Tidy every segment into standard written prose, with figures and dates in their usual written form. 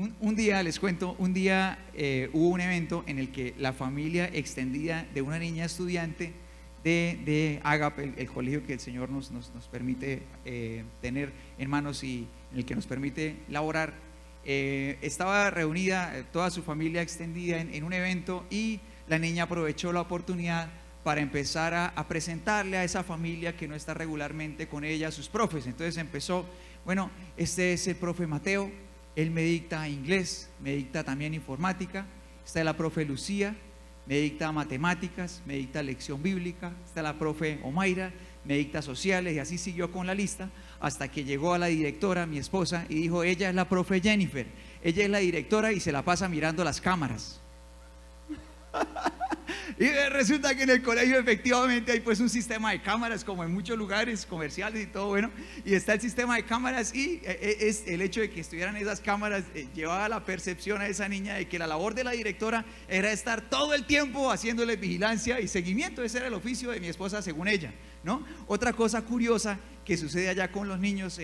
Un día, les cuento, un día hubo un evento en el que la familia extendida de una niña estudiante de Agape, el colegio que el Señor nos permite tener en manos y en el que nos permite laborar, estaba reunida toda su familia extendida en un evento, y la niña aprovechó la oportunidad para empezar a presentarle a esa familia que no está regularmente con ella a sus profes. Entonces empezó: bueno, este es el profe Mateo, él me dicta inglés, me dicta también informática. Está la profe Lucía, me dicta matemáticas, me dicta lección bíblica. Está la profe Omaira, me dicta sociales, y así siguió con la lista hasta que llegó a la directora, mi esposa, y dijo: ella es la profe Jennifer, ella es la directora y se la pasa mirando las cámaras. Y resulta que en el colegio efectivamente hay pues un sistema de cámaras, como en muchos lugares comerciales y todo, bueno, y está el sistema de cámaras, y es el hecho de que estuvieran esas cámaras llevaba la percepción a esa niña de que la labor de la directora era estar todo el tiempo haciéndole vigilancia y seguimiento. Ese era el oficio de mi esposa, según ella, ¿no? Otra cosa curiosa que sucede allá con los niños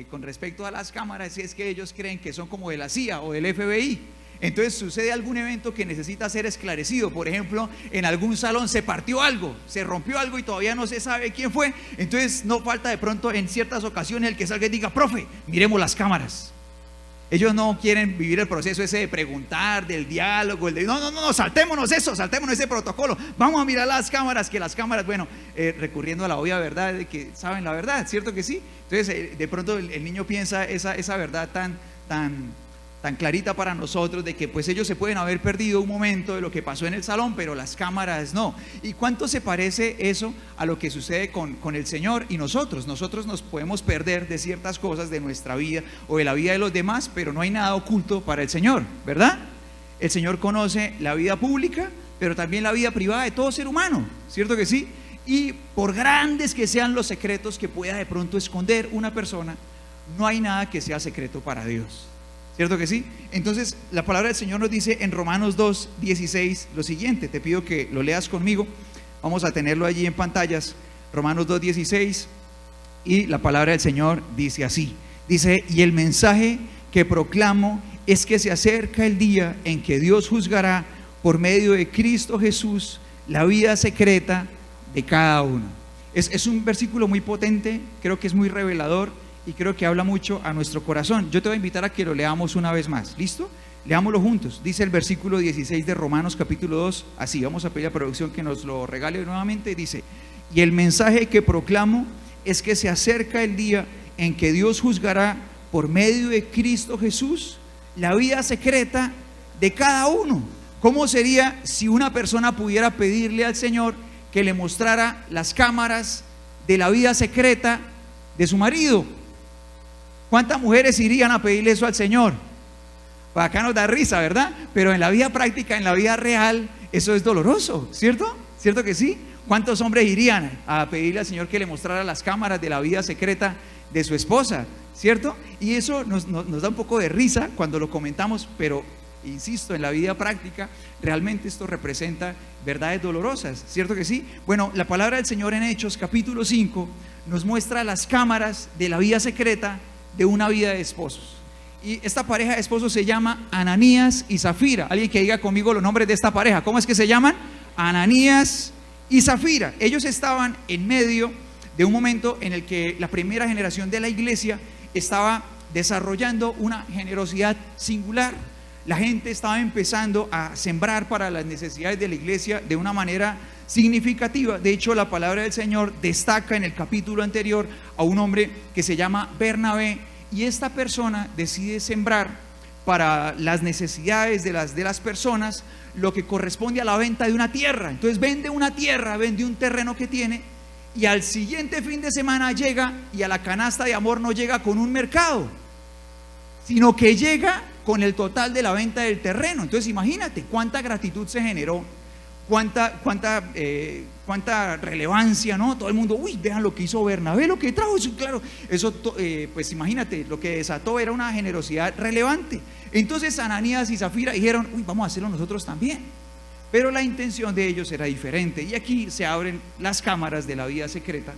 con respecto a las cámaras es que ellos creen que son como de la CIA o del FBI. Entonces sucede algún evento que necesita ser esclarecido. Por ejemplo, en algún salón se partió algo, se rompió algo y todavía no se sabe quién fue. Entonces no falta de pronto en ciertas ocasiones el que salga y diga: profe, miremos las cámaras. Ellos no quieren vivir el proceso ese de preguntar, del diálogo, el de no, saltémonos eso, saltémonos ese protocolo, vamos a mirar las cámaras, que las cámaras, bueno, recurriendo a la obvia verdad de que saben la verdad, ¿cierto que sí? Entonces de pronto el niño piensa esa verdad tan clarita para nosotros, de que pues ellos se pueden haber perdido un momento de lo que pasó en el salón, pero las cámaras no. ¿Y cuánto se parece eso a lo que sucede con el Señor y nosotros? Nosotros nos podemos perder de ciertas cosas de nuestra vida o de la vida de los demás, pero no hay nada oculto para el Señor, ¿verdad? El Señor conoce la vida pública, pero también la vida privada de todo ser humano, ¿cierto que sí? Y por grandes que sean los secretos que pueda de pronto esconder una persona, no hay nada que sea secreto para Dios, ¿cierto que sí? Entonces la palabra del Señor nos dice en Romanos 2:16 lo siguiente. Te pido que lo leas conmigo, vamos a tenerlo allí en pantallas. Romanos 2:16, y la palabra del Señor dice así, dice: y el mensaje que proclamo es que se acerca el día en que Dios juzgará por medio de Cristo Jesús la vida secreta de cada uno. Es un versículo muy potente, creo que es muy revelador y creo que habla mucho a nuestro corazón. Yo te voy a invitar a que lo leamos una vez más. ¿Listo? Leámoslo juntos. Dice el versículo 16 de Romanos capítulo 2 así. Vamos a pedir a producción que nos lo regale nuevamente. Dice: y el mensaje que proclamo es que se acerca el día en que Dios juzgará por medio de Cristo Jesús la vida secreta de cada uno. ¿Cómo sería si una persona pudiera pedirle al Señor que le mostrara las cámaras de la vida secreta de su marido? ¿Cuántas mujeres irían a pedirle eso al Señor? Pues acá nos da risa, ¿verdad? Pero en la vida práctica, en la vida real, eso es doloroso, ¿cierto? ¿Cierto que sí? ¿Cuántos hombres irían a pedirle al Señor que le mostrara las cámaras de la vida secreta de su esposa? ¿Cierto? Y eso nos da un poco de risa cuando lo comentamos, pero insisto, en la vida práctica realmente esto representa verdades dolorosas, ¿cierto que sí? Bueno, la palabra del Señor en Hechos capítulo 5 nos muestra las cámaras de la vida secreta de una vida de esposos. Y esta pareja de esposos se llama Ananías y Zafira. Alguien que diga conmigo los nombres de esta pareja. ¿Cómo es que se llaman? Ananías y Zafira. Ellos estaban en medio de un momento en el que la primera generación de la iglesia estaba desarrollando una generosidad singular. La gente estaba empezando a sembrar para las necesidades de la iglesia de una manera significativa. De hecho, la palabra del Señor destaca en el capítulo anterior a un hombre que se llama Bernabé, y esta persona decide sembrar para las necesidades de las personas lo que corresponde a la venta de una tierra. Entonces vende una tierra, vende un terreno que tiene, y al siguiente fin de semana llega, y a la canasta de amor no llega con un mercado, sino que llega con el total de la venta del terreno. Entonces imagínate cuánta gratitud se generó, cuánta relevancia, ¿no? Todo el mundo, uy, vean lo que hizo Bernabé, lo que trajo, eso, claro, eso, pues imagínate, lo que desató era una generosidad relevante. Entonces Ananías y Zafira dijeron: uy, vamos a hacerlo nosotros también. Pero la intención de ellos era diferente, y aquí se abren las cámaras de la vida secreta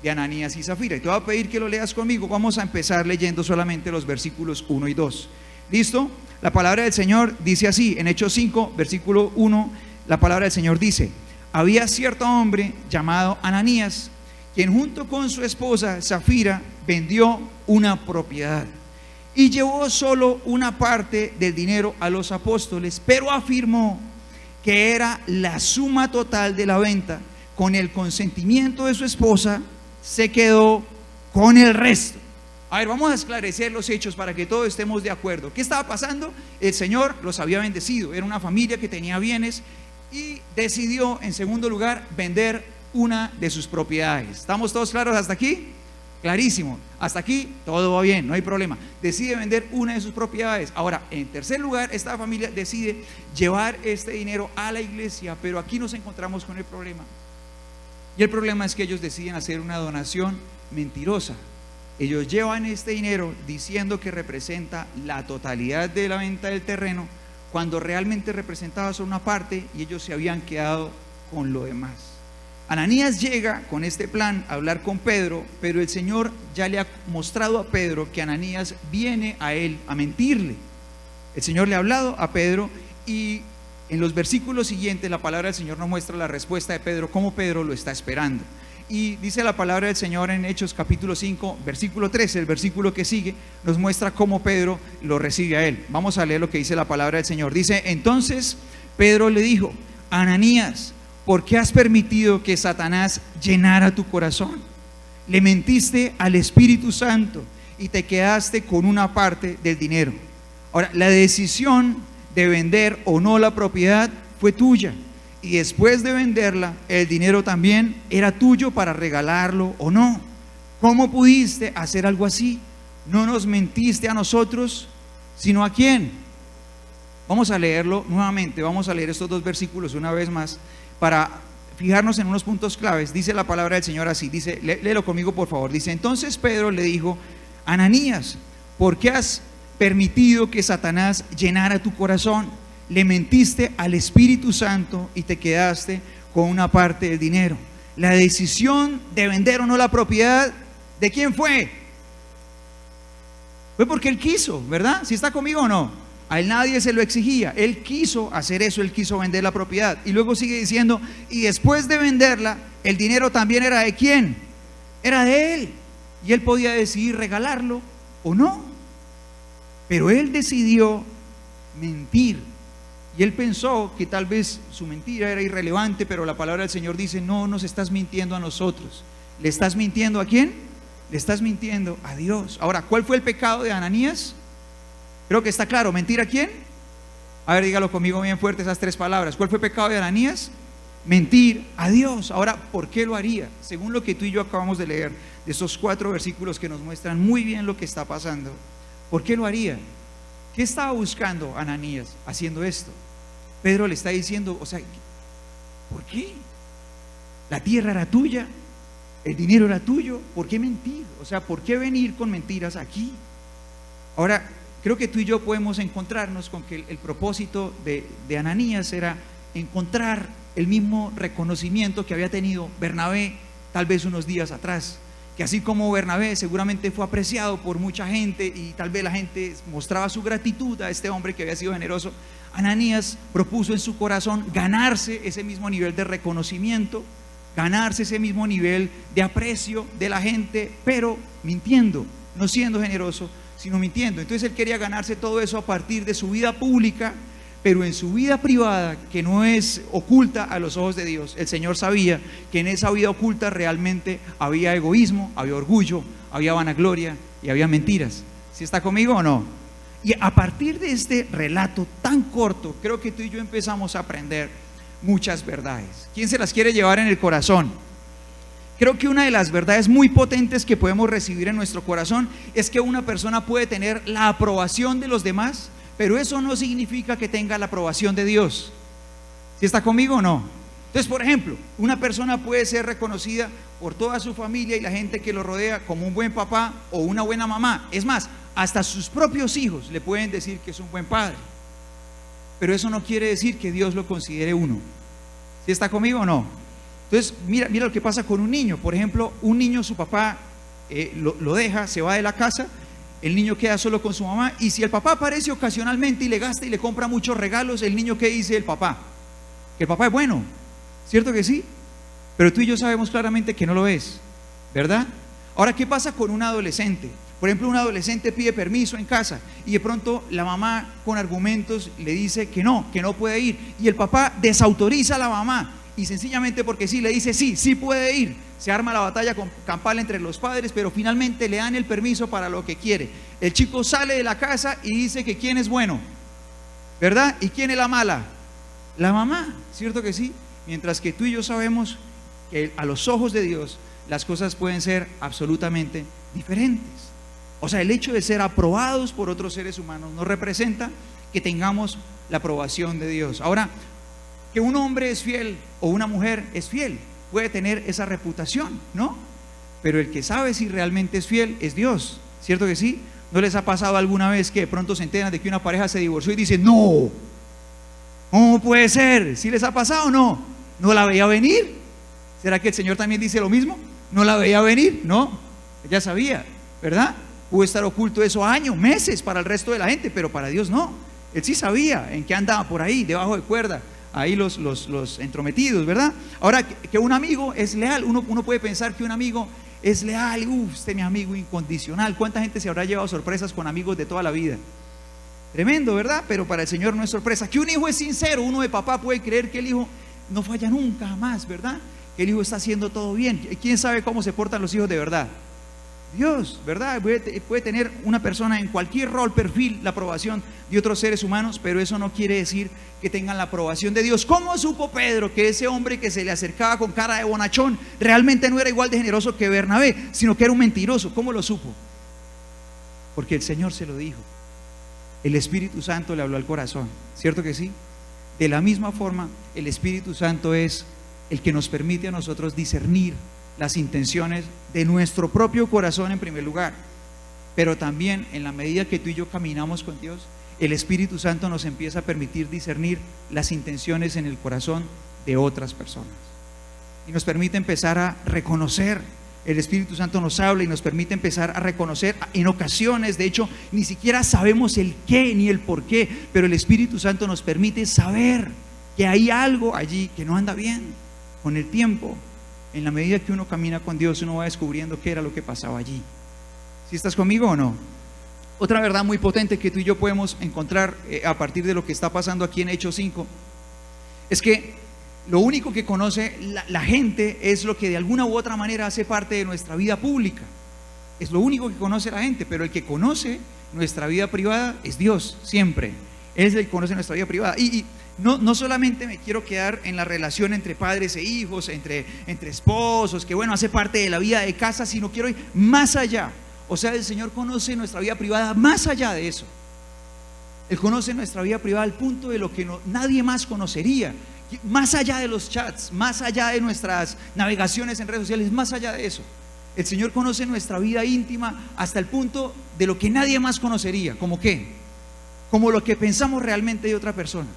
de Ananías y Zafira. Y te voy a pedir que lo leas conmigo. Vamos a empezar leyendo solamente los versículos 1 y 2. ¿Listo? La palabra del Señor dice así, en Hechos 5, versículo 1, la palabra del Señor dice: había cierto hombre llamado Ananías, quien junto con su esposa Zafira vendió una propiedad y llevó solo una parte del dinero a los apóstoles, pero afirmó que era la suma total de la venta. Con el consentimiento de su esposa se quedó con el resto. A ver, vamos a esclarecer los hechos para que todos estemos de acuerdo. ¿Qué estaba pasando? El Señor los había bendecido, era una familia que tenía bienes y decidió, en segundo lugar, vender una de sus propiedades. ¿Estamos todos claros hasta aquí? Clarísimo, hasta aquí todo va bien, no hay problema. Decide vender una de sus propiedades. Ahora, en tercer lugar, esta familia decide llevar este dinero a la iglesia, pero aquí nos encontramos con el problema. Y el problema es que ellos deciden hacer una donación mentirosa. Ellos llevan este dinero diciendo que representa la totalidad de la venta del terreno, cuando realmente representaba solo una parte y ellos se habían quedado con lo demás. Ananías llega con este plan a hablar con Pedro, pero el Señor ya le ha mostrado a Pedro que Ananías viene a él a mentirle. El Señor le ha hablado a Pedro y en los versículos siguientes la palabra del Señor nos muestra la respuesta de Pedro, cómo Pedro lo está esperando. Y dice la palabra del Señor en Hechos capítulo 5, versículo 13, el versículo que sigue, nos muestra cómo Pedro lo recibe a él. Vamos a leer lo que dice la palabra del Señor. Dice: entonces Pedro le dijo: Ananías, ¿por qué has permitido que Satanás llenara tu corazón? Le mentiste al Espíritu Santo y te quedaste con una parte del dinero. Ahora, la decisión de vender o no la propiedad fue tuya. Y después de venderla, el dinero también era tuyo para regalarlo o no. ¿Cómo pudiste hacer algo así? No nos mentiste a nosotros, sino ¿a quién? Vamos a leerlo nuevamente, vamos a leer estos dos versículos una vez más para fijarnos en unos puntos claves. Dice la palabra del Señor así, dice, léelo conmigo por favor. Dice: entonces Pedro le dijo: Ananías, ¿por qué has permitido que Satanás llenara tu corazón? Le mentiste al Espíritu Santo y te quedaste con una parte del dinero. La decisión de vender o no la propiedad, ¿de quién fue? Fue porque él quiso, ¿verdad? ¿Si está conmigo o no? A él nadie se lo exigía, él quiso hacer eso, él quiso vender la propiedad. Y luego sigue diciendo: y después de venderla, el dinero también era ¿de quién? Era de él. Y él podía decidir regalarlo o no. Pero él decidió mentir. Y él pensó que tal vez su mentira era irrelevante, pero la palabra del Señor dice: no nos estás mintiendo a nosotros. ¿Le estás mintiendo a quién? Le estás mintiendo a Dios. Ahora, ¿cuál fue el pecado de Ananías? Creo que está claro. ¿Mentir a quién? A ver, dígalo conmigo bien fuerte esas tres palabras. ¿Cuál fue el pecado de Ananías? Mentir a Dios. Ahora, ¿por qué lo haría? Según lo que tú y yo acabamos de leer, de esos 4 versículos que nos muestran muy bien lo que está pasando, ¿por qué lo haría? ¿Qué estaba buscando Ananías haciendo esto? Pedro le está diciendo, o sea, ¿por qué? La tierra era tuya, el dinero era tuyo, ¿por qué mentir? O sea, ¿por qué venir con mentiras aquí? Ahora, creo que tú y yo podemos encontrarnos con que el propósito de Ananías era encontrar el mismo reconocimiento que había tenido Bernabé tal vez unos días atrás, que así como Bernabé seguramente fue apreciado por mucha gente y tal vez la gente mostraba su gratitud a este hombre que había sido generoso, Ananías propuso en su corazón ganarse ese mismo nivel de reconocimiento, ganarse ese mismo nivel de aprecio de la gente, pero mintiendo, no siendo generoso, sino mintiendo. Entonces él quería ganarse todo eso a partir de su vida pública, pero en su vida privada, que no es oculta a los ojos de Dios. El Señor sabía que en esa vida oculta realmente había egoísmo, había orgullo, había vanagloria y había mentiras. ¿Sí está conmigo o no? Y a partir de este relato tan corto, creo que tú y yo empezamos a aprender muchas verdades. ¿Quién se las quiere llevar en el corazón? Creo que una de las verdades muy potentes que podemos recibir en nuestro corazón es que una persona puede tener la aprobación de los demás, pero eso no significa que tenga la aprobación de Dios. ¿Sí está conmigo o no? Entonces, por ejemplo, una persona puede ser reconocida por toda su familia y la gente que lo rodea como un buen papá o una buena mamá. Es más, hasta sus propios hijos le pueden decir que es un buen padre. Pero eso no quiere decir que Dios lo considere uno. ¿Sí está conmigo o no? Entonces, mira lo que pasa con un niño. Por ejemplo, un niño, su papá lo deja, se va de la casa el niño queda solo con su mamá, y si el papá aparece ocasionalmente y le gasta y le compra muchos regalos, el niño, ¿qué dice el papá? Que el papá es bueno, ¿cierto que sí? Pero tú y yo sabemos claramente que no lo es, ¿verdad? Ahora, ¿qué pasa con un adolescente? Por ejemplo, un adolescente pide permiso en casa y de pronto la mamá con argumentos le dice que no puede ir, y el papá desautoriza a la mamá y sencillamente porque sí le dice sí puede ir. Se arma la batalla campal entre los padres, pero finalmente le dan el permiso para lo que quiere. El chico sale de la casa y dice que quién es bueno, ¿verdad? ¿Y quién es la mala? La mamá, ¿cierto que sí? Mientras que tú y yo sabemos que a los ojos de Dios las cosas pueden ser absolutamente diferentes. O sea, el hecho de ser aprobados por otros seres humanos no representa que tengamos la aprobación de Dios. Ahora, que un hombre es fiel o una mujer es fiel, puede tener esa reputación, ¿no? Pero el que sabe si realmente es fiel es Dios, ¿cierto que sí? ¿No les ha pasado alguna vez que de pronto se enteran de que una pareja se divorció y dicen, no, ¿cómo puede ser? ¿Sí les ha pasado o no? ¿No la veía venir? ¿Será que el Señor también dice lo mismo? ¿No la veía venir? No, ella sabía, ¿verdad? Pudo estar oculto eso años, meses para el resto de la gente, pero para Dios no. Él sí sabía en qué andaba por ahí, debajo de cuerda, ahí los entrometidos, ¿verdad? Ahora, que un amigo es leal, uno puede pensar que un amigo es leal, este es mi amigo incondicional. ¿Cuánta gente se habrá llevado sorpresas con amigos de toda la vida? Tremendo, ¿verdad? Pero para el Señor no es sorpresa. Que un hijo es sincero, uno de papá puede creer que el hijo no falla nunca jamás, ¿verdad? Que el hijo está haciendo todo bien. ¿Quién sabe cómo se portan los hijos de verdad? Dios, ¿verdad? Puede tener una persona en cualquier rol, perfil, la aprobación de otros seres humanos, pero eso no quiere decir que tengan la aprobación de Dios. ¿Cómo supo Pedro que ese hombre que se le acercaba con cara de bonachón realmente no era igual de generoso que Bernabé, sino que era un mentiroso? ¿Cómo lo supo? Porque el Señor se lo dijo. El Espíritu Santo le habló al corazón, ¿cierto que sí? De la misma forma, el Espíritu Santo es el que nos permite a nosotros discernir las intenciones de nuestro propio corazón en primer lugar, pero también en la medida que tú y yo caminamos con Dios, el Espíritu Santo nos empieza a permitir discernir las intenciones en el corazón de otras personas y nos permite empezar a reconocer. El Espíritu Santo nos habla y nos permite empezar a reconocer en ocasiones, de hecho, ni siquiera sabemos el qué ni el por qué, pero el Espíritu Santo nos permite saber que hay algo allí que no anda bien. Con el tiempo, en la medida que uno camina con Dios, uno va descubriendo qué era lo que pasaba allí. ¿Sí estás conmigo o no? Otra verdad muy potente que tú y yo podemos encontrar a partir de lo que está pasando aquí en Hechos 5 es que lo único que conoce la gente es lo que de alguna u otra manera hace parte de nuestra vida pública. Es lo único que conoce la gente, pero el que conoce nuestra vida privada es Dios, siempre. Él es el que conoce nuestra vida privada. Y no solamente me quiero quedar en la relación entre padres e hijos, entre esposos, que bueno, hace parte de la vida de casa, sino quiero ir más allá. O sea, el Señor conoce nuestra vida privada más allá de eso. Él conoce nuestra vida privada al punto de lo que nadie más conocería. Más allá de los chats, más allá de nuestras navegaciones en redes sociales, más allá de eso. El Señor conoce nuestra vida íntima hasta el punto de lo que nadie más conocería. ¿Cómo qué? Como lo que pensamos realmente de otra persona.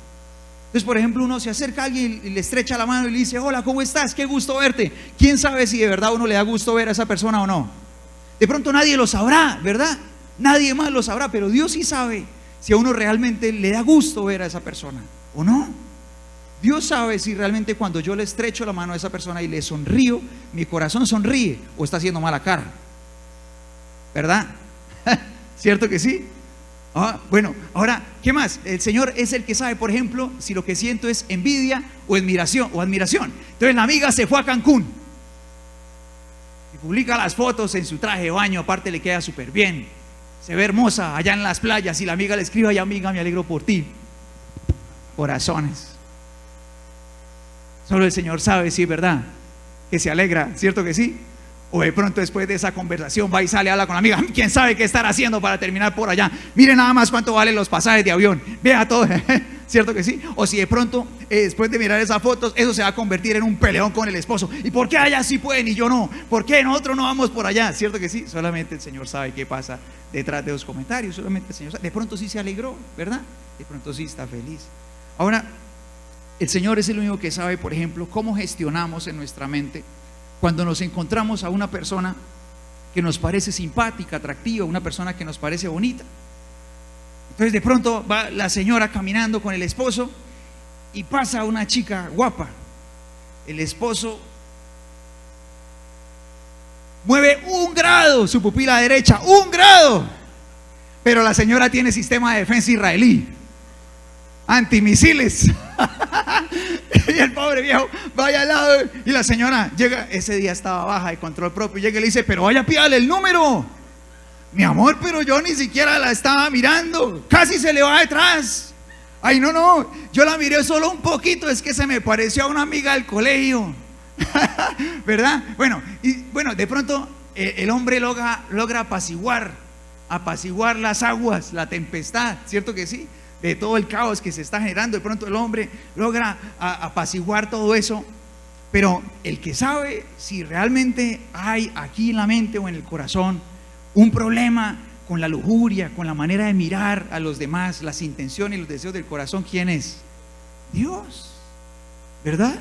Entonces, por ejemplo, uno se acerca a alguien y le estrecha la mano y le dice, hola, ¿cómo estás? Qué gusto verte. ¿Quién sabe si de verdad uno le da gusto ver a esa persona o no? De pronto nadie lo sabrá, ¿verdad? Nadie más lo sabrá, pero Dios sí sabe si a uno realmente le da gusto ver a esa persona o no. Dios sabe si realmente cuando yo le estrecho la mano a esa persona y le sonrío, mi corazón sonríe o está haciendo mala cara, ¿verdad? ¿Cierto que sí? Bueno, ahora, ¿qué más? El Señor es el que sabe, por ejemplo, si lo que siento es envidia o admiración. Entonces la amiga se fue a Cancún y publica las fotos en su traje de baño, aparte le queda súper bien, se ve hermosa allá en las playas, y la amiga le escribe, ay amiga, me alegro por ti. Corazones. Solo el Señor sabe si es verdad que se alegra, ¿cierto que sí? O de pronto después de esa conversación va y sale a hablar con la amiga, quién sabe qué estar haciendo para terminar por allá, miren nada más cuánto valen los pasajes de avión, vea todo, ¿cierto que sí? O si de pronto después de mirar esas fotos, eso se va a convertir en un peleón con el esposo, ¿y por qué allá sí pueden y yo no? ¿Por qué nosotros no vamos por allá? ¿Cierto que sí? Solamente el Señor sabe qué pasa detrás de los comentarios, solamente el Señor sabe. De pronto sí se alegró, ¿verdad? De pronto sí está feliz. Ahora, el Señor es el único que sabe, por ejemplo, cómo gestionamos en nuestra mente cuando nos encontramos a una persona que nos parece simpática, atractiva, una persona que nos parece bonita. Entonces de pronto va la señora caminando con el esposo y pasa una chica guapa. El esposo mueve 1 grado su pupila derecha, 1 grado, pero la señora tiene sistema de defensa israelí, antimisiles. Y el pobre viejo vaya al lado y la señora llega, ese día estaba baja de control propio, y llega y le dice: pero vaya, pídale el número. Mi amor, pero yo ni siquiera la estaba mirando, casi se le va detrás. Ay, no, yo la miré solo un poquito, es que se me pareció a una amiga del colegio. ¿Verdad? Bueno, de pronto el hombre logra apaciguar las aguas, la tempestad, ¿cierto que sí? De todo el caos que se está generando, de pronto el hombre logra apaciguar todo eso. Pero el que sabe si realmente hay aquí en la mente o en el corazón un problema con la lujuria, con la manera de mirar a los demás, las intenciones y los deseos del corazón, ¿quién es? Dios, ¿verdad?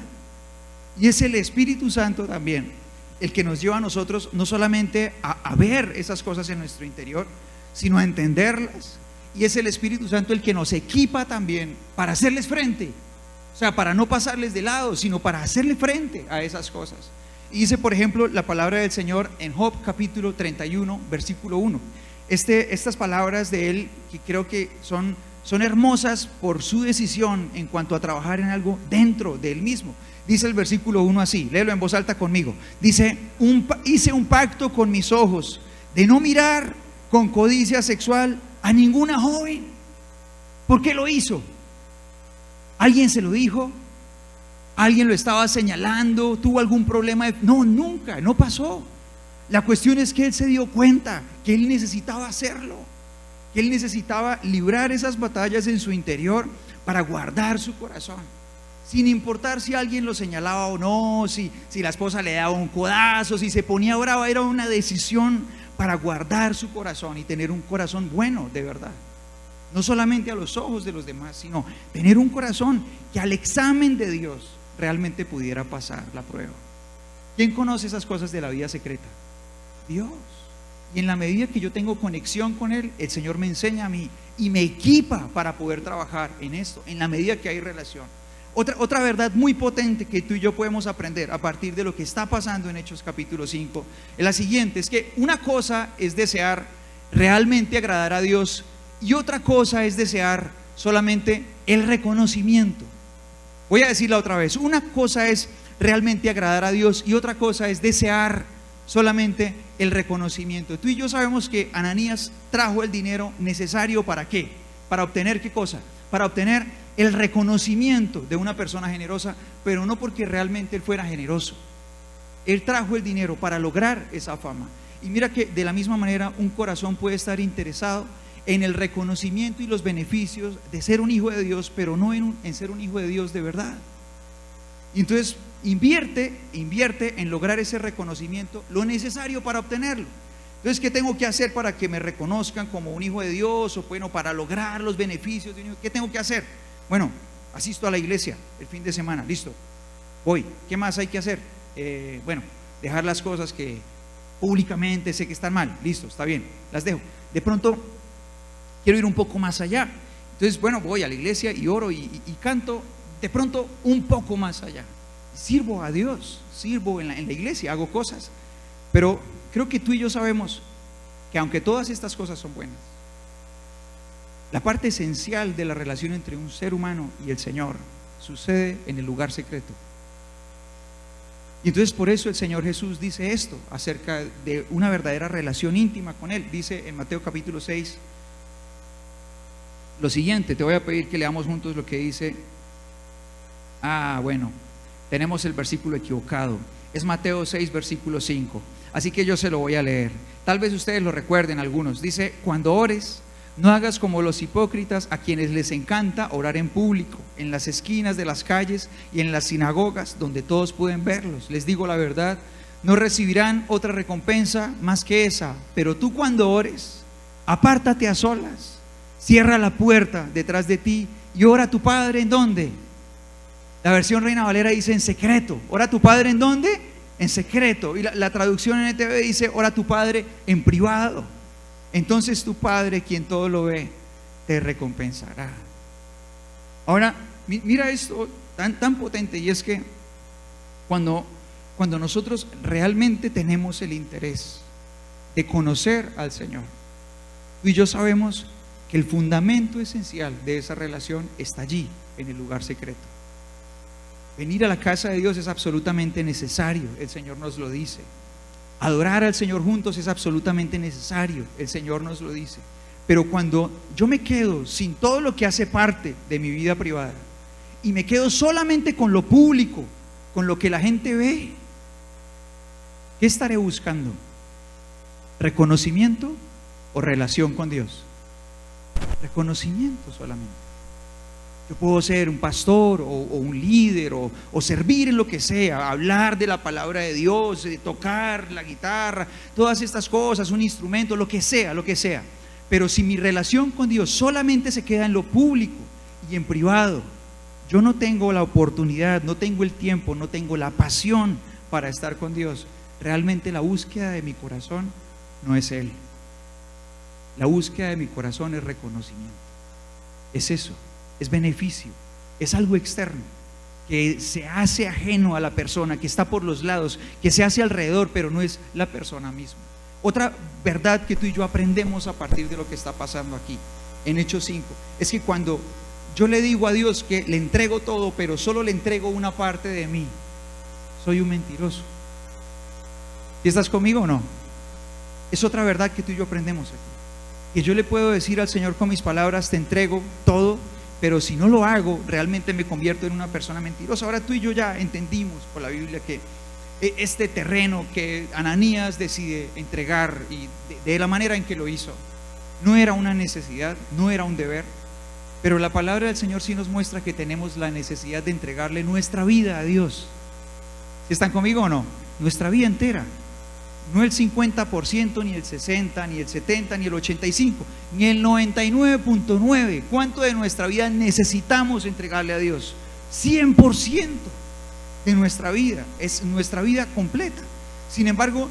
Y es el Espíritu Santo también el que nos lleva a nosotros no solamente a ver esas cosas en nuestro interior, sino a entenderlas. Y es el Espíritu Santo el que nos equipa también para hacerles frente, o sea, para no pasarles de lado, sino para hacerle frente a esas cosas. Y dice, por ejemplo, la palabra del Señor en Job capítulo 31 versículo 1. Estas palabras de él, que creo que son hermosas por su decisión en cuanto a trabajar en algo dentro de él mismo. Dice el versículo 1 así, léelo en voz alta conmigo. Dice: hice un pacto con mis ojos de no mirar con codicia sexual a ninguna joven. ¿Por qué lo hizo? ¿Alguien se lo dijo? ¿Alguien lo estaba señalando? ¿Tuvo algún problema? No, nunca, no pasó. La cuestión es que él se dio cuenta que él necesitaba hacerlo, que él necesitaba librar esas batallas en su interior para guardar su corazón, sin importar si alguien lo señalaba o no, si la esposa le daba un codazo, si se ponía brava. Era una decisión para guardar su corazón y tener un corazón bueno de verdad, no solamente a los ojos de los demás, sino tener un corazón que al examen de Dios realmente pudiera pasar la prueba. ¿Quién conoce esas cosas de la vida secreta? Dios. Y en la medida que yo tengo conexión con Él, el Señor me enseña a mí y me equipa para poder trabajar en esto, en la medida que hay relación. Otra verdad muy potente que tú y yo podemos aprender a partir de lo que está pasando en Hechos capítulo 5 es la siguiente: es que una cosa es desear realmente agradar a Dios y otra cosa es desear solamente el reconocimiento. Voy a decirla otra vez: una cosa es realmente agradar a Dios y otra cosa es desear solamente el reconocimiento. Tú y yo sabemos que Ananías trajo el dinero necesario ¿para qué? ¿Para obtener qué cosa? Para obtener el reconocimiento de una persona generosa, pero no porque realmente él fuera generoso. Él trajo el dinero para lograr esa fama. Y mira que de la misma manera un corazón puede estar interesado en el reconocimiento y los beneficios de ser un hijo de Dios, pero no en ser un hijo de Dios de verdad. Y entonces invierte en lograr ese reconocimiento, lo necesario para obtenerlo. Entonces, ¿qué tengo que hacer para que me reconozcan como un hijo de Dios? O bueno, para lograr los beneficios de un hijo, ¿qué tengo que hacer? Bueno, asisto a la iglesia el fin de semana, listo, voy. ¿Qué más hay que hacer? Bueno, dejar las cosas que públicamente sé que están mal, listo, está bien, las dejo. De pronto quiero ir un poco más allá, entonces bueno, voy a la iglesia y oro y canto de pronto un poco más allá. Sirvo a Dios, sirvo en la iglesia, hago cosas, pero creo que tú y yo sabemos que aunque todas estas cosas son buenas, la parte esencial de la relación entre un ser humano y el Señor sucede en el lugar secreto. Y entonces por eso el Señor Jesús dice esto acerca de una verdadera relación íntima con Él. Dice en Mateo capítulo 6 lo siguiente. Te voy a pedir que leamos juntos lo que dice. Bueno, tenemos el versículo equivocado. Es Mateo 6 versículo 5. Así que yo se lo voy a leer. Tal vez ustedes lo recuerden algunos. Dice: cuando ores, no hagas como los hipócritas, a quienes les encanta orar en público, en las esquinas de las calles y en las sinagogas, donde todos pueden verlos. Les digo la verdad, no recibirán otra recompensa más que esa. Pero tú, cuando ores, apártate a solas, cierra la puerta detrás de ti y ora a tu Padre. ¿En dónde? La versión Reina Valera dice: en secreto. Ora a tu Padre. ¿En dónde? en secreto. Y la traducción NTV dice, ora a tu Padre en privado. Entonces tu Padre, quien todo lo ve, te recompensará. Ahora, mira esto tan potente, y es que cuando nosotros realmente tenemos el interés de conocer al Señor, tú y yo sabemos que el fundamento esencial de esa relación está allí, en el lugar secreto. Venir a la casa de Dios es absolutamente necesario, el Señor nos lo dice. Adorar al Señor juntos es absolutamente necesario, el Señor nos lo dice. Pero cuando yo me quedo sin todo lo que hace parte de mi vida privada y me quedo solamente con lo público, con lo que la gente ve, ¿qué estaré buscando? ¿Reconocimiento o relación con Dios? Reconocimiento solamente. Yo puedo ser un pastor o un líder o servir en lo que sea, hablar de la palabra de Dios, tocar la guitarra, todas estas cosas, un instrumento, lo que sea. Pero si mi relación con Dios solamente se queda en lo público y en privado, yo no tengo la oportunidad, no tengo el tiempo, no tengo la pasión para estar con Dios. Realmente la búsqueda de mi corazón no es Él. La búsqueda de mi corazón es reconocimiento. Es eso, es beneficio, es algo externo que se hace ajeno a la persona, que está por los lados, que se hace alrededor, pero no es la persona misma. Otra verdad que tú y yo aprendemos a partir de lo que está pasando aquí en Hechos 5 es que cuando yo le digo a Dios que le entrego todo, pero solo le entrego una parte de mí, soy un mentiroso. ¿Y estás conmigo o no? Es otra verdad que tú y yo aprendemos aquí. Que yo le puedo decir al Señor con mis palabras, te entrego todo, pero si no lo hago, realmente me convierto en una persona mentirosa. Ahora tú y yo ya entendimos por la Biblia que este terreno que Ananías decide entregar y de la manera en que lo hizo, no era una necesidad, no era un deber, pero la palabra del Señor sí nos muestra que tenemos la necesidad de entregarle nuestra vida a Dios. ¿Están conmigo o no? Nuestra vida entera. No el 50%, ni el 60%, ni el 70%, ni el 85%, ni el 99.9%. ¿Cuánto de nuestra vida necesitamos entregarle a Dios? 100% de nuestra vida, es nuestra vida completa. Sin embargo,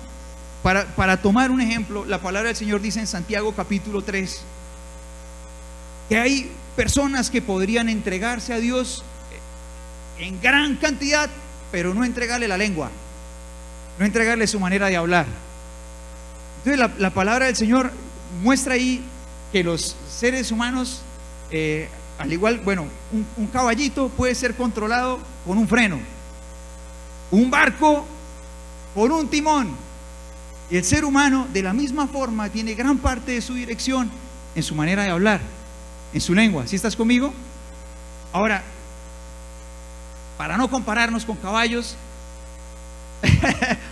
para tomar un ejemplo, la palabra del Señor dice en Santiago capítulo 3 que hay personas que podrían entregarse a Dios en gran cantidad, pero no entregarle la lengua, no entregarle su manera de hablar. Entonces la palabra del Señor muestra ahí que los seres humanos, al igual, bueno, un caballito puede ser controlado con un freno, un barco por un timón, y el ser humano de la misma forma tiene gran parte de su dirección en su manera de hablar, en su lengua. ¿Sí estás conmigo? Ahora, para no compararnos con caballos,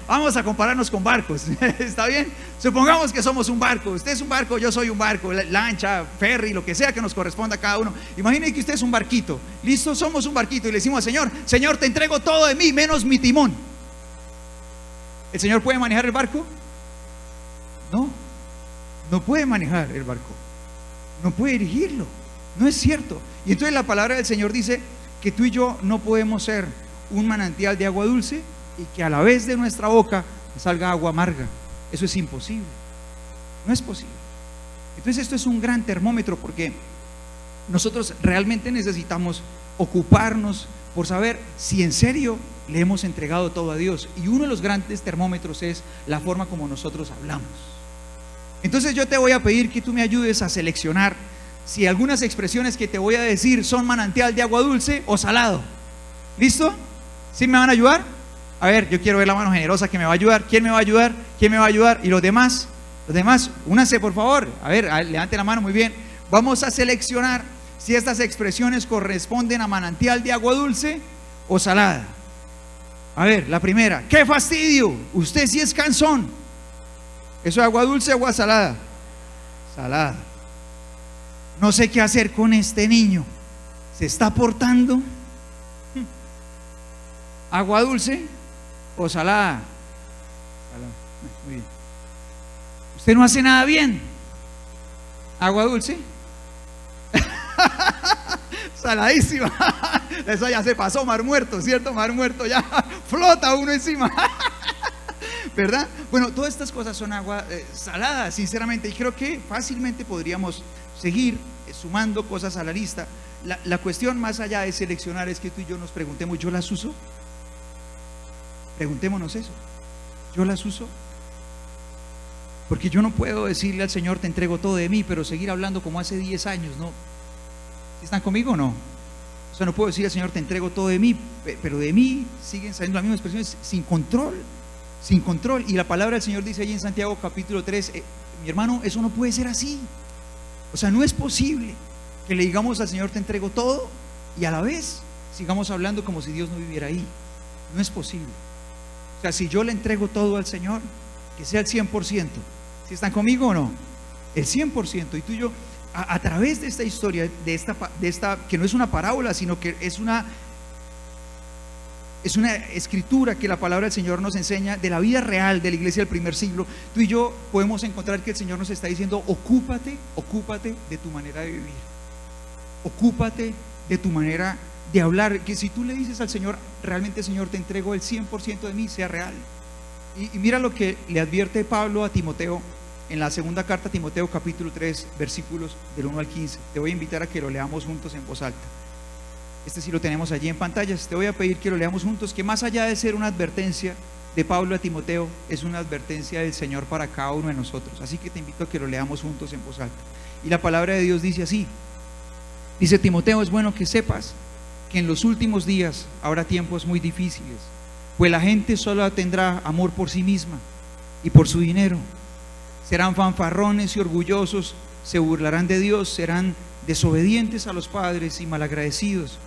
vamos a compararnos con barcos. ¿Está bien? Supongamos que somos un barco. Usted es un barco, yo soy un barco, lancha, ferry, lo que sea que nos corresponda a cada uno. Imagine que usted es un barquito. Listo, somos un barquito y le decimos al Señor: Señor, te entrego todo de mí menos mi timón. ¿El Señor puede manejar el barco? No, no puede manejar el barco, no puede dirigirlo, no es cierto. Y entonces la palabra del Señor dice que tú y yo no podemos ser un manantial de agua dulce y que a la vez de nuestra boca salga agua amarga. Eso es imposible, no es posible. Entonces esto es un gran termómetro, porque nosotros realmente necesitamos ocuparnos por saber si en serio le hemos entregado todo a Dios. Y uno de los grandes termómetros es la forma como nosotros hablamos. Entonces yo te voy a pedir que tú me ayudes a seleccionar si algunas expresiones que te voy a decir son manantial de agua dulce o salado. ¿Listo? ¿Sí me van a ayudar? A ver, yo quiero ver la mano generosa que me va a ayudar. ¿Quién me va a ayudar? ¿Quién me va a ayudar? Y los demás, únanse por favor. A ver, levante la mano, muy bien. Vamos a seleccionar si estas expresiones corresponden a manantial de agua dulce o salada. A ver, la primera: ¡qué fastidio! Usted sí es cansón. ¿Eso es agua dulce o agua salada? Salada. No sé qué hacer con este niño, ¿se está portando? ¿Agua dulce o salada? Salada. Muy bien. Usted no hace nada bien. ¿Agua dulce? Saladísima. Eso ya se pasó, mar muerto, ¿cierto? Mar muerto, ya flota uno encima. ¿verdad? Bueno, todas estas cosas son agua salada, sinceramente, y creo que fácilmente podríamos seguir sumando cosas a la lista. La cuestión más allá de seleccionar es que tú y yo nos preguntemos, ¿yo las uso? Preguntémonos eso, ¿yo las uso? Porque yo no puedo decirle al Señor, te entrego todo de mí, pero seguir hablando como hace 10 años, ¿no? ¿Están conmigo o no? O sea, no puedo decir al Señor, te entrego todo de mí, pero de mí siguen saliendo las mismas expresiones sin control, sin control. Y la palabra del Señor dice allí en Santiago capítulo 3, mi hermano, eso no puede ser así. O sea, no es posible que le digamos al Señor, te entrego todo, y a la vez sigamos hablando como si Dios no viviera ahí. No es posible. O sea, si yo le entrego todo al Señor, que sea el 100%. ¿Sí están conmigo o no? El 100%. Y tú y yo, a través de esta historia, de esta que no es una parábola, sino que es una escritura que la palabra del Señor nos enseña de la vida real de la iglesia del primer siglo, tú y yo podemos encontrar que el Señor nos está diciendo, ocúpate de tu manera de vivir, ocúpate de tu manera de hablar, que si tú le dices al Señor, realmente Señor, te entrego el 100% de mí, sea real. Y mira lo que le advierte Pablo a Timoteo en la segunda carta a Timoteo capítulo 3 versículos del 1 al 15. Te voy a invitar a que lo leamos juntos en voz alta. Este sí lo tenemos allí en pantallas. Te voy a pedir que lo leamos juntos, que más allá de ser una advertencia de Pablo a Timoteo, es una advertencia del Señor para cada uno de nosotros. Así que te invito a que lo leamos juntos en voz alta. Y la palabra de Dios dice así, dice: Timoteo, es bueno que sepas que en los últimos días habrá tiempos muy difíciles, pues la gente solo tendrá amor por sí misma y por su dinero. Serán fanfarrones y orgullosos, se burlarán de Dios, serán desobedientes a los padres y malagradecidos.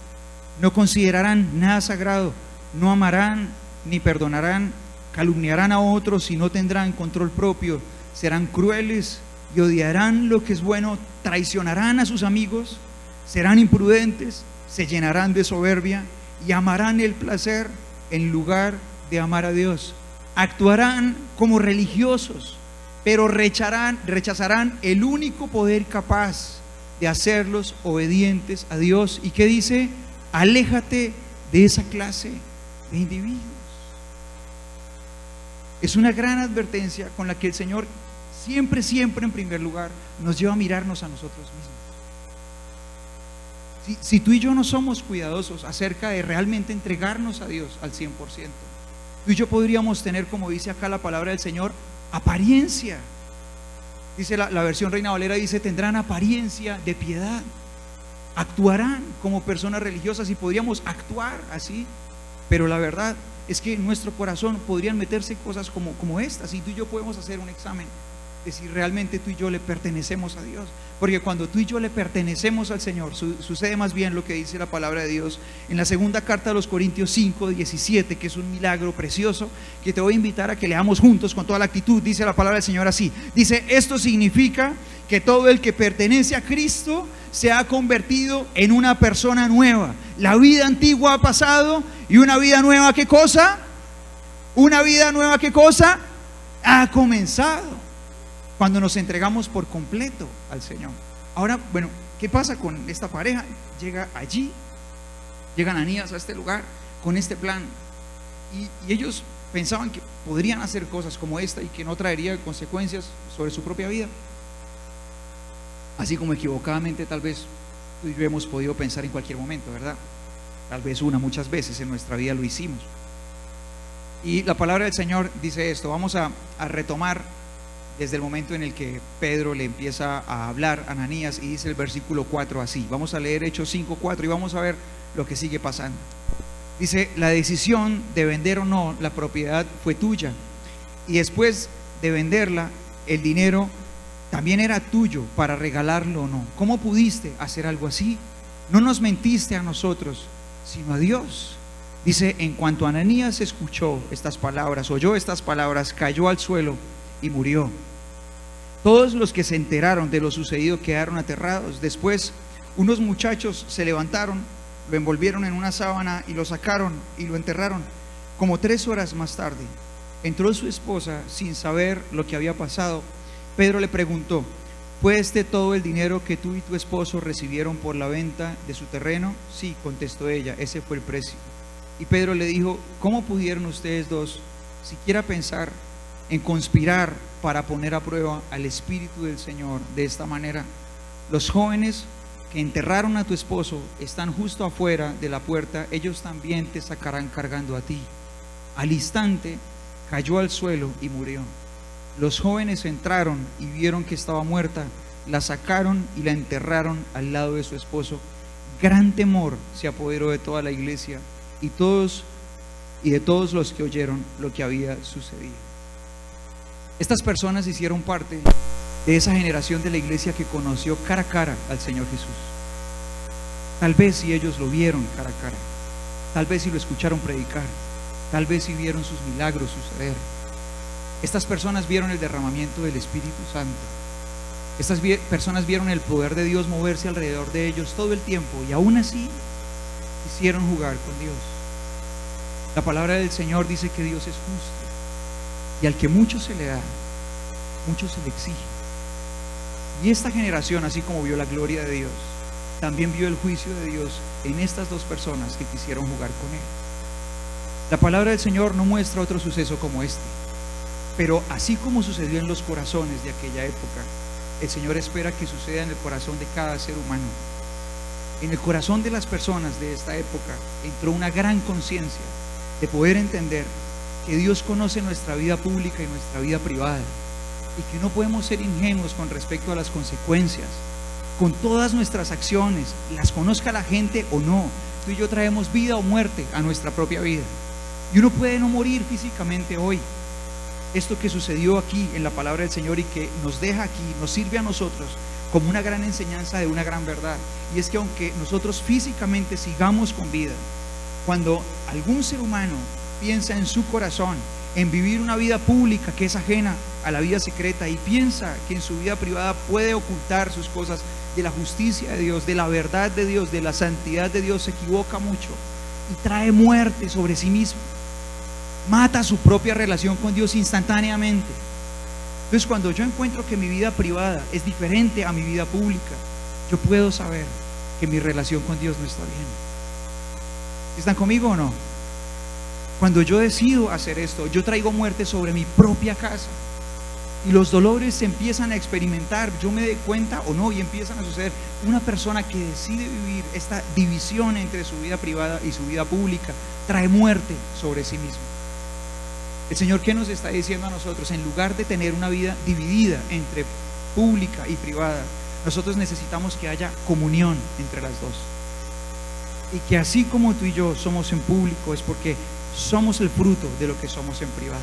No considerarán nada sagrado, no amarán ni perdonarán, calumniarán a otros y no tendrán control propio, serán crueles y odiarán lo que es bueno, traicionarán a sus amigos, serán imprudentes, se llenarán de soberbia y amarán el placer en lugar de amar a Dios. Actuarán como religiosos, pero rechazarán el único poder capaz de hacerlos obedientes a Dios. ¿Y qué dice? Aléjate de esa clase de individuos. Es una gran advertencia con la que el Señor siempre en primer lugar nos lleva a mirarnos a nosotros mismos. Si tú y yo no somos cuidadosos acerca de realmente entregarnos a Dios al 100%, tú y yo podríamos tener, como dice acá la palabra del Señor, apariencia. Dice la versión Reina Valera, dice, tendrán apariencia de piedad, actuarán como personas religiosas, y podríamos actuar así, pero la verdad es que en nuestro corazón podrían meterse cosas como estas, y tú y yo podemos hacer un examen de si realmente tú y yo le pertenecemos a Dios. Porque cuando tú y yo le pertenecemos al Señor, sucede más bien lo que dice la palabra de Dios en la segunda carta a los Corintios 5:17, que es un milagro precioso, que te voy a invitar a que leamos juntos con toda la actitud. Dice la palabra del Señor así, dice: esto significa que todo el que pertenece a Cristo se ha convertido en una persona nueva. La vida antigua ha pasado y una vida nueva, ¿qué cosa? Una vida nueva, ¿qué cosa? Ha comenzado cuando nos entregamos por completo al Señor. Ahora, bueno, ¿qué pasa con esta pareja? Llega allí, llegan Ananías a este lugar con este plan, y ellos pensaban que podrían hacer cosas como esta y que no traería consecuencias sobre su propia vida, así como equivocadamente tal vez tú y yo hemos podido pensar en cualquier momento, ¿verdad? Tal vez muchas veces en nuestra vida lo hicimos. Y la palabra del Señor dice esto. Vamos a retomar desde el momento en el que Pedro le empieza a hablar a Ananías, y dice el versículo 4 así. Vamos a leer Hechos 5:4 y vamos a ver lo que sigue pasando. Dice: la decisión de vender o no la propiedad fue tuya, y después de venderla, el dinero también era tuyo para regalarlo o no. ¿Cómo pudiste hacer algo así? No nos mentiste a nosotros, sino a Dios. Dice: en cuanto Ananías escuchó estas palabras, oyó estas palabras, cayó al suelo y murió. Todos los que se enteraron de lo sucedido quedaron aterrados. Después unos muchachos se levantaron, lo envolvieron en una sábana y lo sacaron y lo enterraron. Como 3 horas más tarde entró su esposa sin saber lo que había pasado. Pedro le preguntó: ¿fue este todo el dinero que tú y tu esposo recibieron por la venta de su terreno? Sí, contestó ella, ese fue el precio. Y Pedro le dijo: ¿cómo pudieron ustedes dos siquiera pensar en conspirar para poner a prueba al Espíritu del Señor de esta manera. Los jóvenes que enterraron a tu esposo están justo afuera de la puerta, ellos también te sacarán cargando a ti. Al instante cayó al suelo y murió. Los jóvenes entraron y vieron que estaba muerta, la sacaron y la enterraron al lado de su esposo. Gran temor se apoderó de toda la iglesia y de todos los que oyeron lo que había sucedido. Estas personas hicieron parte de esa generación de la iglesia que conoció cara a cara al Señor Jesús. Tal vez si ellos lo vieron cara a cara, tal vez si lo escucharon predicar, tal vez si vieron sus milagros suceder. Estas personas vieron el derramamiento del Espíritu Santo. Estas personas vieron el poder de Dios moverse alrededor de ellos todo el tiempo, y aún así quisieron jugar con Dios. La palabra del Señor dice que Dios es justo, y al que mucho se le da, mucho se le exige. Y esta generación, así como vio la gloria de Dios, también vio el juicio de Dios en estas dos personas que quisieron jugar con Él. La palabra del Señor no muestra otro suceso como este, pero así como sucedió en los corazones de aquella época, el Señor espera que suceda en el corazón de cada ser humano. En el corazón de las personas de esta época entró una gran conciencia de poder entender que Dios conoce nuestra vida pública y nuestra vida privada, y que no podemos ser ingenuos con respecto a las consecuencias. Con todas nuestras acciones, las conozca la gente o no, tú y yo traemos vida o muerte a nuestra propia vida, y uno puede no morir físicamente hoy. Esto que sucedió aquí en la palabra del Señor y que nos deja aquí, nos sirve a nosotros como una gran enseñanza de una gran verdad, y es que aunque nosotros físicamente sigamos con vida, cuando algún ser humano piensa en su corazón en vivir una vida pública que es ajena a la vida secreta, y piensa que en su vida privada puede ocultar sus cosas de la justicia de Dios, de la verdad de Dios, de la santidad de Dios, se equivoca mucho y trae muerte sobre sí mismo. Mata su propia relación con Dios instantáneamente. Entonces, cuando yo encuentro que mi vida privada es diferente a mi vida pública, yo puedo saber que mi relación con Dios no está bien. ¿Están conmigo o no? Cuando yo decido hacer esto, yo traigo muerte sobre mi propia casa, y los dolores se empiezan a experimentar, yo me doy cuenta o no, y empiezan a suceder. Una persona que decide vivir esta división entre su vida privada y su vida pública trae muerte sobre sí mismo. El Señor, ¿qué nos está diciendo a nosotros? En lugar de tener una vida dividida entre pública y privada, nosotros necesitamos que haya comunión entre las dos, y que así como tú y yo somos en público, es porque somos el fruto de lo que somos en privado.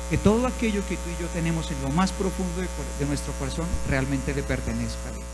Que todo aquello que tú y yo tenemos en lo más profundo de nuestro corazón realmente le pertenezca a Dios.